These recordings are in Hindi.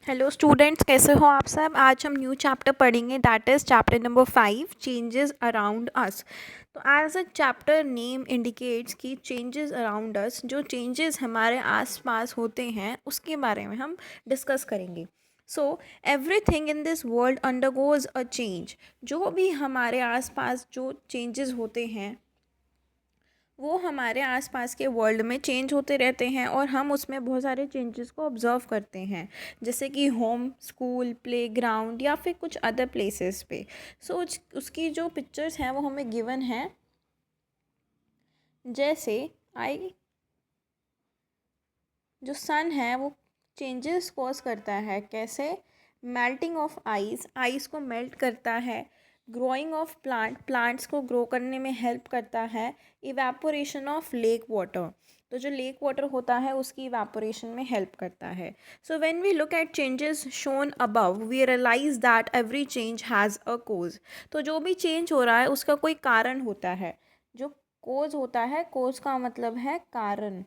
हेलो स्टूडेंट्स, कैसे हो आप सब। आज हम न्यू चैप्टर पढ़ेंगे, that is chapter number 5, changes around us. तो as a chapter name indicates कि चेंजेस अराउंड अस, जो चेंजेस हमारे आसपास होते हैं उसके बारे में हम डिस्कस करेंगे। So everything in this world undergoes a change. जो भी हमारे आसपास जो चेंजेस होते हैं वो हमारे आसपास के वर्ल्ड में चेंज होते रहते हैं और हम उसमें बहुत सारे चेंजेस को ऑब्ज़र्व करते हैं, जैसे कि होम, स्कूल, प्लेग्राउंड या फिर कुछ अदर प्लेसेस पे। सो उसकी जो पिक्चर्स हैं वो हमें गिवन है। जैसे आई जो सन है वो चेंजेस कॉज करता है। कैसे? मेल्टिंग ऑफ आइस, आइस को मेल्ट करता है। ग्रोइंग ऑफ प्लांट्स को ग्रो करने में हेल्प करता है। इवेपोरेशन ऑफ लेक वाटर, तो जो लेक वाटर होता है उसकी इवेपोरेशन में हेल्प करता है। So when we look at changes shown above we realize that every change has a cause. तो जो भी चेंज हो रहा है उसका कोई कारण होता है। जो कोज होता है, कोज का मतलब है कारण।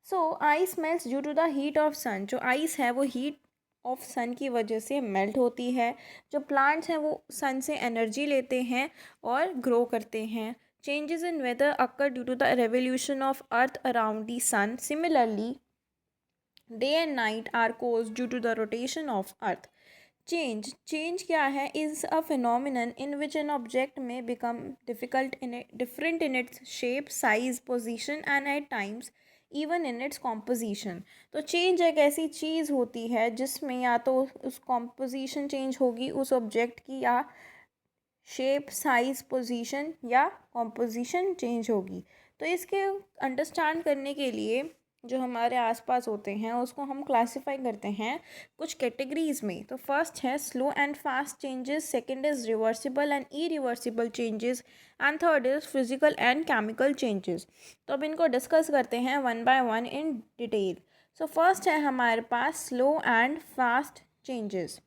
So ice melts due to the heat of sun. जो आइस है वो हीट ऑफ सन की वजह से मेल्ट होती है। जो प्लांट्स हैं वो सन से एनर्जी लेते हैं और ग्रो करते हैं। Changes in weather occur due to the revolution of earth around the sun. Similarly day and night are cause due to the rotation of earth. Change क्या है? Is a phenomenon in which an object may become different in its shape, size, position and at times even in its composition. तो चेंज एक ऐसी चीज़ होती है जिसमें या तो उस कॉम्पोजिशन चेंज होगी उस ऑब्जेक्ट की, या शेप, साइज, पोजीशन या कॉम्पोजिशन चेंज होगी। तो इसके अंडरस्टैंड करने के लिए जो हमारे आसपास होते हैं उसको हम क्लासीफाई करते हैं कुछ कैटेगरीज में। तो फर्स्ट है slow and fast changes, second is reversible and irreversible changes and third is physical and chemical changes. तो अब इनको डिस्कस करते हैं one by one in detail. So first है हमारे पास slow and fast changes.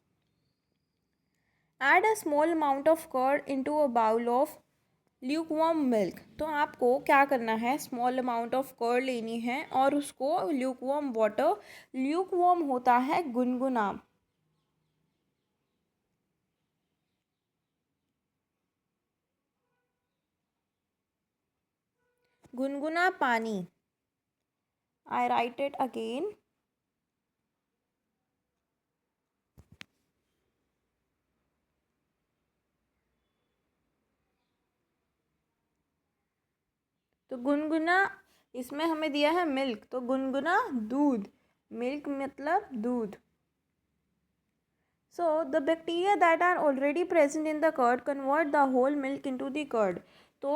Add a small amount of curd into a bowl of lukewarm milk। तो आपको क्या करना है? स्मॉल अमाउंट ऑफ कर्ड लेनी है और उसको ल्यूकवार्म वाटर, ल्यूकवार्म होता है गुनगुना, गुनगुना पानी। आई राइट इट अगेन। तो गुनगुना, इसमें हमें दिया है मिल्क, तो गुनगुना दूध, मिल्क मतलब दूध। So the bacteria that are already present in the curd convert the whole milk into the curd। तो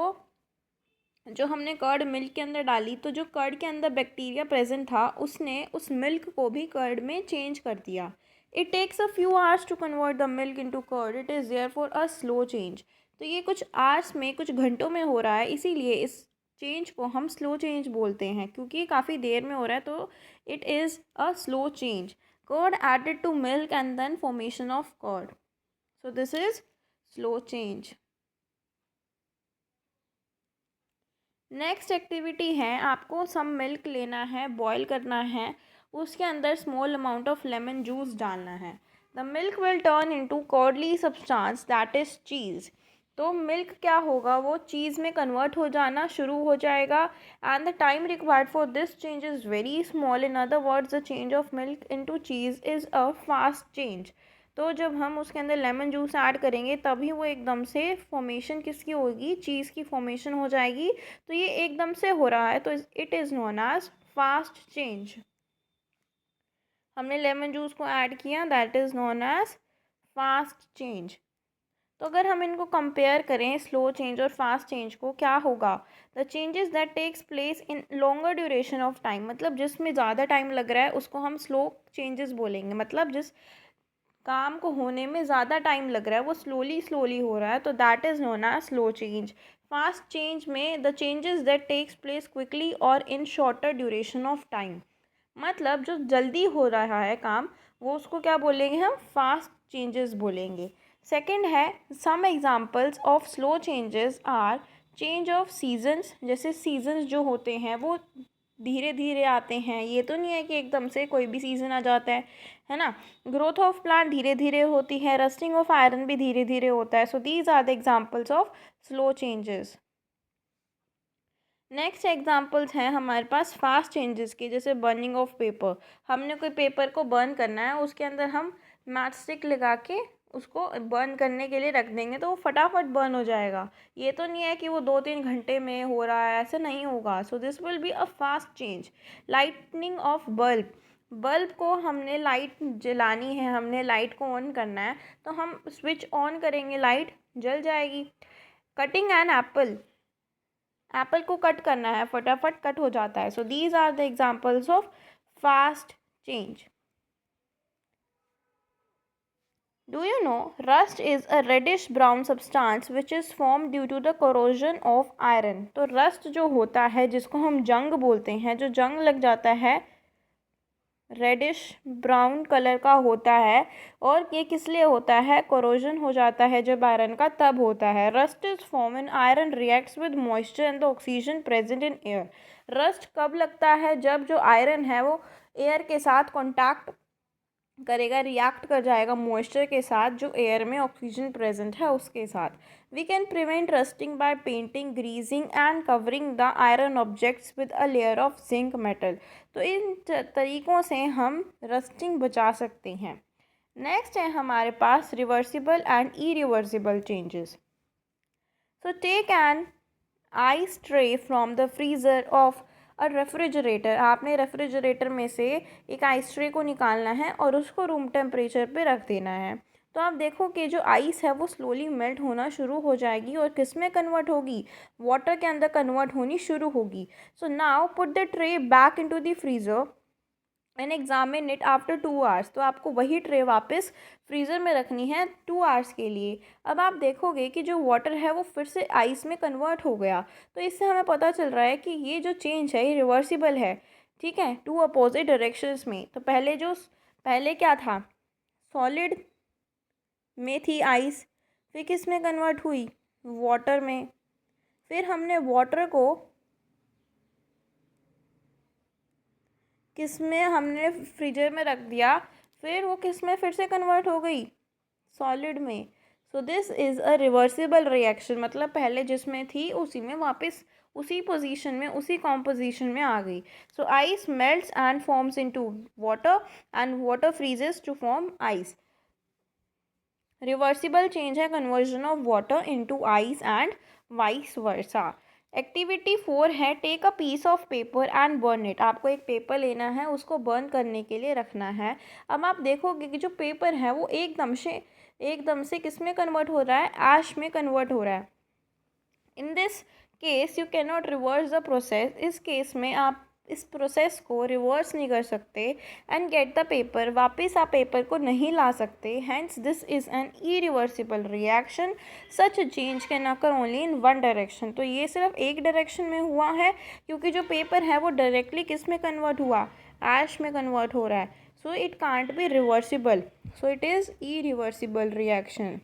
जो हमने कर्ड मिल्क के अंदर डाली तो जो कर्ड के अंदर बैक्टीरिया प्रेजेंट था उसने उस मिल्क को भी कर्ड में चेंज कर दिया। It takes a few hours to convert the milk into curd, it is there for a slow change. तो ये कुछ आवर्स में, कुछ घंटों में हो रहा है, इसीलिए इस चेंज को हम स्लो चेंज बोलते हैं, क्योंकि ये काफ़ी देर में हो रहा है तो it is a slow change. Curd added to milk and then formation of curd, so this is slow change. Next activity है, आपको सम मिल्क लेना है, बॉईल करना है, उसके अंदर small amount of lemon juice डालना है। The milk will turn into curdled substance that is cheese. तो मिल्क क्या होगा? वो चीज़ में कन्वर्ट हो जाना शुरू हो जाएगा। And the time required for this change is very small. In other words the change of milk into cheese is a fast change. तो जब हम उसके अंदर लेमन जूस ऐड करेंगे तभी वो एकदम से फॉर्मेशन किसकी होगी? चीज़ की फॉर्मेशन हो जाएगी। तो ये एकदम से हो रहा है तो it is known as fast change. हमने लेमन जूस को ऐड किया, that is known as fast change. तो अगर हम इनको कंपेयर करें स्लो चेंज और फास्ट चेंज को, क्या होगा? The changes that takes place in longer duration of time, मतलब जिसमें ज़्यादा टाइम लग रहा है उसको हम स्लो चेंजेस बोलेंगे। मतलब जिस काम को होने में ज़्यादा टाइम लग रहा है वो स्लोली स्लोली हो रहा है, तो that is known as slow change. Fast change में the changes that takes place quickly और in shorter duration of time, मतलब जो जल्दी हो रहा है काम वो उसको क्या बोलेंगे? हम फास्ट चेंजेस बोलेंगे। सेकंड है, some examples of slow changes are change of seasons. जैसे सीजन्स जो होते हैं वो धीरे धीरे आते हैं, ये तो नहीं है कि एकदम से कोई भी सीज़न आ जाता है ना। ग्रोथ ऑफ प्लांट धीरे धीरे होती है, रस्टिंग ऑफ आयरन भी धीरे धीरे होता है। So these are the examples of slow changes. Next examples हैं हमारे पास फास्ट चेंजेस की, जैसे बर्निंग ऑफ पेपर। हमने कोई पेपर को बर्न करना है, उसके अंदर हम मैच स्टिक लगा के उसको बर्न करने के लिए रख देंगे तो वो फटाफट बर्न हो जाएगा। ये तो नहीं है कि वो 2-3 घंटे में हो रहा है, ऐसे नहीं होगा। So this will be a fast change. Lightning of bulb, bulb को हमने लाइट जलानी है, हमने लाइट को ऑन करना है, तो हम स्विच ऑन करेंगे, लाइट जल जाएगी। कटिंग एन एप्पल, एप्पल को कट करना है, फटाफट कट हो जाता है। So these are the examples of fast change. Do you know rust is a reddish brown substance which is form due to the corrosion of iron. तो रस्ट जो होता है, जिसको हम जंग बोलते हैं, जो जंग लग जाता है, रेडिश ब्राउन कलर का होता है। और ये किस लिए होता है? कोरोजन हो जाता है जब आयरन का, तब होता है। Rust is form in iron reacts with moisture and the oxygen present in air. Rust कब लगता है? जब जो आयरन है वो एयर के साथ कॉन्टैक्ट करेगा, रिएक्ट कर जाएगा मॉइस्चर के साथ, जो एयर में ऑक्सीजन प्रेजेंट है उसके साथ। We can prevent rusting by painting, greasing and covering the iron objects with a layer of zinc metal. तो इन तरीक़ों से हम रस्टिंग बचा सकते हैं। नेक्स्ट है हमारे पास reversible and irreversible changes. So take an ice tray from the freezer of और रेफ्रिजरेटर, आपने रेफ्रिजरेटर में से एक आइस ट्रे को निकालना है और उसको रूम टेम्परेचर पे रख देना है। तो आप देखो कि जो आइस है वो स्लोली मेल्ट होना शुरू हो जाएगी और किस में कन्वर्ट होगी? वाटर के अंदर कन्वर्ट होनी शुरू होगी। So now put the tray back into the freezer and examine it after 2 hours. तो आपको वही ट्रे वापस फ्रीज़र में रखनी है 2 आवर्स के लिए। अब आप देखोगे कि जो वाटर है वो फिर से आइस में कन्वर्ट हो गया। तो इससे हमें पता चल रहा है कि ये जो चेंज है ये रिवर्सिबल है, ठीक है, टू अपोजिट डायरेक्शंस में। तो पहले क्या था? सॉलिड में थी आइस, फिर किस में कन्वर्ट हुई? वाटर में। फिर हमने वाटर को किस में? हमने फ्रीजर में रख दिया, फिर वो किस में फिर से कन्वर्ट हो गई? सॉलिड में। सो this is a reversible reaction, मतलब पहले जिसमें थी उसी में वापस उसी पोजीशन में, उसी कॉम्पोजिशन में आ गई। So ice melts and forms into water and water freezes to form ice. Reversible change है conversion of water into ice and vice versa. Activity 4 है take a piece of paper and burn it. आपको एक पेपर लेना है, उसको बर्न करने के लिए रखना है। अब आप देखोगे कि जो पेपर है वो एकदम से किस में कन्वर्ट हो रहा है? ऐश में कन्वर्ट हो रहा है। In this case you can not reverse the process. इस केस में आप इस प्रोसेस को रिवर्स नहीं कर सकते एंड गेट द पेपर, वापस आप पेपर को नहीं ला सकते। Hence this is an irreversible reaction. Such change can occur only in one direction. तो ये सिर्फ एक डायरेक्शन में हुआ है, क्योंकि जो पेपर है वो डायरेक्टली किस में कन्वर्ट हुआ? ऐश में कन्वर्ट हो रहा है। So it can't be reversible, so it is irreversible reaction.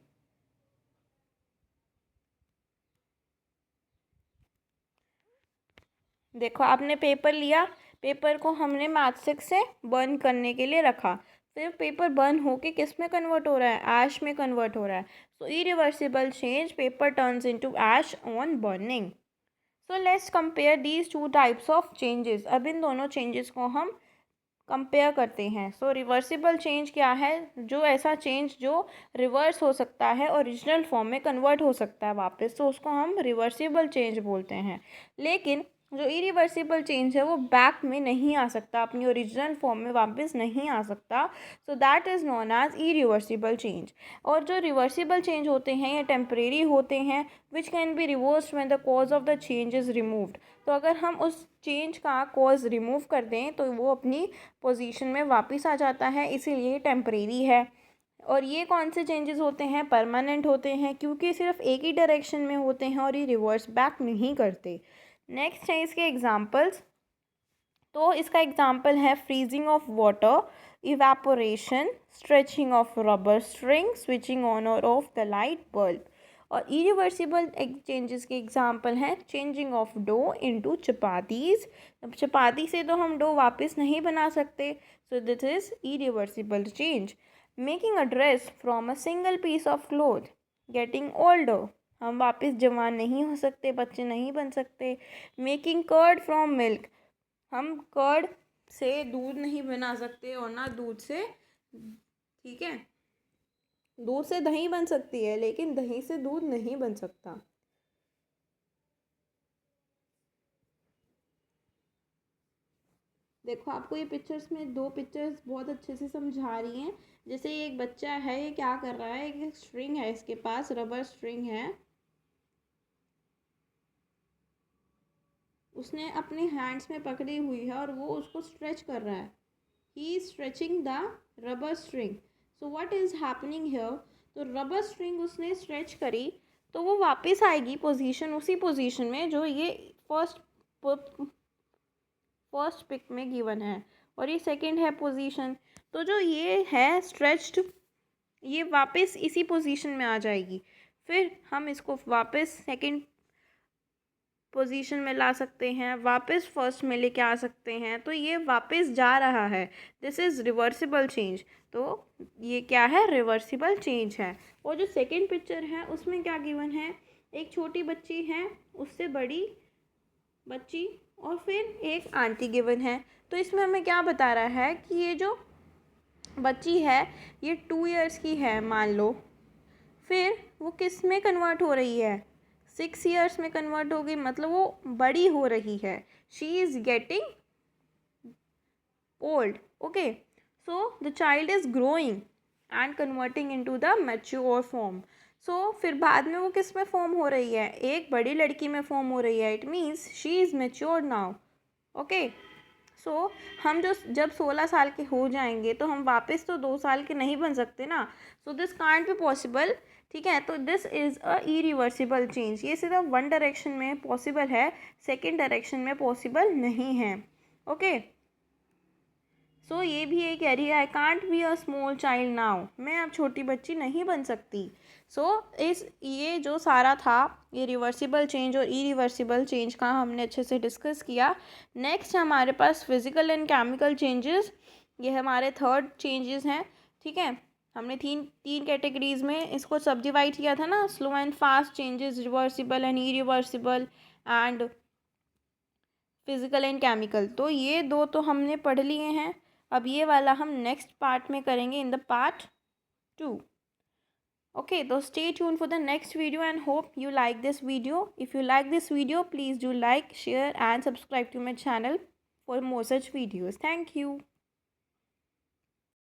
देखो, आपने पेपर लिया, पेपर को हमने मैचस्टिक से बर्न करने के लिए रखा, फिर पेपर बर्न होके किस में कन्वर्ट हो रहा है? ऐश में कन्वर्ट हो रहा है। So irreversible change, paper turns into ash on burning. So let's compare these two types of changes. अब इन दोनों चेंजेस को हम कंपेयर करते हैं। सो रिवर्सिबल चेंज क्या है? जो ऐसा चेंज जो रिवर्स हो सकता है, ओरिजिनल फॉर्म में कन्वर्ट हो सकता है वापस, तो उसको हम रिवर्सिबल चेंज बोलते हैं। लेकिन जो इरिवर्सिबल चेंज है वो बैक में नहीं आ सकता, अपनी ओरिजिनल फॉर्म में वापस नहीं आ सकता। So that is known as irreversible change. और जो रिवर्सिबल चेंज होते हैं ये टेम्परेरी होते हैं, which can be reversed when the cause of the change is removed. तो अगर हम उस चेंज का कॉज रिमूव कर दें तो वो अपनी पोजीशन में वापस आ जाता है, इसीलिए टेम्परेरी है। और ये कौन से चेंजेस होते हैं? परमानेंट होते हैं, क्योंकि सिर्फ एक ही डायरेक्शन में होते हैं और ये रिवर्स बैक नहीं करते। नेक्स्ट है इसके एग्जाम्पल्स। तो इसका एग्जाम्पल है freezing of water, evaporation, stretching of rubber string, switching on और ऑफ द लाइट बल्ब। और इरिवर्सिबल चेंजेस के एग्जाम्पल हैं changing of dough into chapatis. अब चपाती से तो हम डो वापस नहीं बना सकते, so this is irreversible change. Making a dress from a single piece of cloth, getting older, हम वापस जवान नहीं हो सकते, बच्चे नहीं बन सकते। मेकिंग कर्ड फ्रॉम मिल्क, हम कर्ड से दूध नहीं बना सकते और ना दूध से, ठीक है, दूध से दही बन सकती है लेकिन दही से दूध नहीं बन सकता। देखो आपको ये पिक्चर्स में दो पिक्चर्स बहुत अच्छे से समझा रही हैं। जैसे ये एक बच्चा है, ये क्या कर रहा है, एक स्ट्रिंग है इसके पास, रबर स्ट्रिंग है, उसने अपने हैंड्स में पकड़ी हुई है और वो उसको स्ट्रेच कर रहा है। He is stretching the rubber string. So what is happening here, तो रबर स्ट्रिंग उसने स्ट्रेच करी तो वो वापस आएगी पोजीशन, उसी पोजीशन में जो ये फर्स्ट पिक में गिवन है, और ये सेकंड है पोजीशन। तो जो ये है स्ट्रेच्ड, ये वापस इसी पोजीशन में आ जाएगी। फिर हम इसको वापस सेकंड पोजीशन में ला सकते हैं, वापस फर्स्ट में लेके आ सकते हैं, तो ये वापस जा रहा है। This is reversible change. तो ये क्या है, रिवर्सिबल चेंज है। और जो सेकंड पिक्चर है उसमें क्या गिवन है, एक छोटी बच्ची है, उससे बड़ी बच्ची, और फिर एक आंटी गिवन है। तो इसमें हमें क्या बता रहा है कि ये जो बच्ची है ये 2 इयर्स की है मान लो, फिर वो किस में कन्वर्ट हो रही है, 6 इयर्स में कन्वर्ट हो गई, मतलब वो बड़ी हो रही है। She is getting old. Okay, so the child is growing and converting into the mature form. So फिर बाद में वो किस में फॉर्म हो रही है, एक बड़ी लड़की में फॉर्म हो रही है। It means she is mature now. Okay, so हम जो जब 16 साल के हो जाएंगे तो हम वापस तो 2 साल के नहीं बन सकते ना, so this can't be possible. ठीक है, तो this is a irreversible change. ये सिर्फ वन डायरेक्शन में पॉसिबल है, सेकेंड डायरेक्शन में पॉसिबल नहीं है। ओके, सो ये भी एक कह रही है I can't be a small child now, मैं अब छोटी बच्ची नहीं बन सकती। सो इस ये जो सारा था, ये रिवर्सिबल चेंज और इरिवर्सिबल चेंज का हमने अच्छे से डिस्कस किया। नेक्स्ट हमारे पास फिजिकल एंड केमिकल चेंजेस, ये हमारे थर्ड चेंजेस हैं। ठीक है, हमने तीन कैटेगरीज में इसको सब डिवाइड किया था ना, slow and fast changes, reversible and irreversible, and physical and chemical. तो ये दो तो हमने पढ़ लिए हैं, अब ये वाला हम नेक्स्ट पार्ट में करेंगे in the part 2। okay, so stay tuned for the next video and hope you like this video. If you like this video, please do like, share and subscribe to my channel for more such videos. Thank you.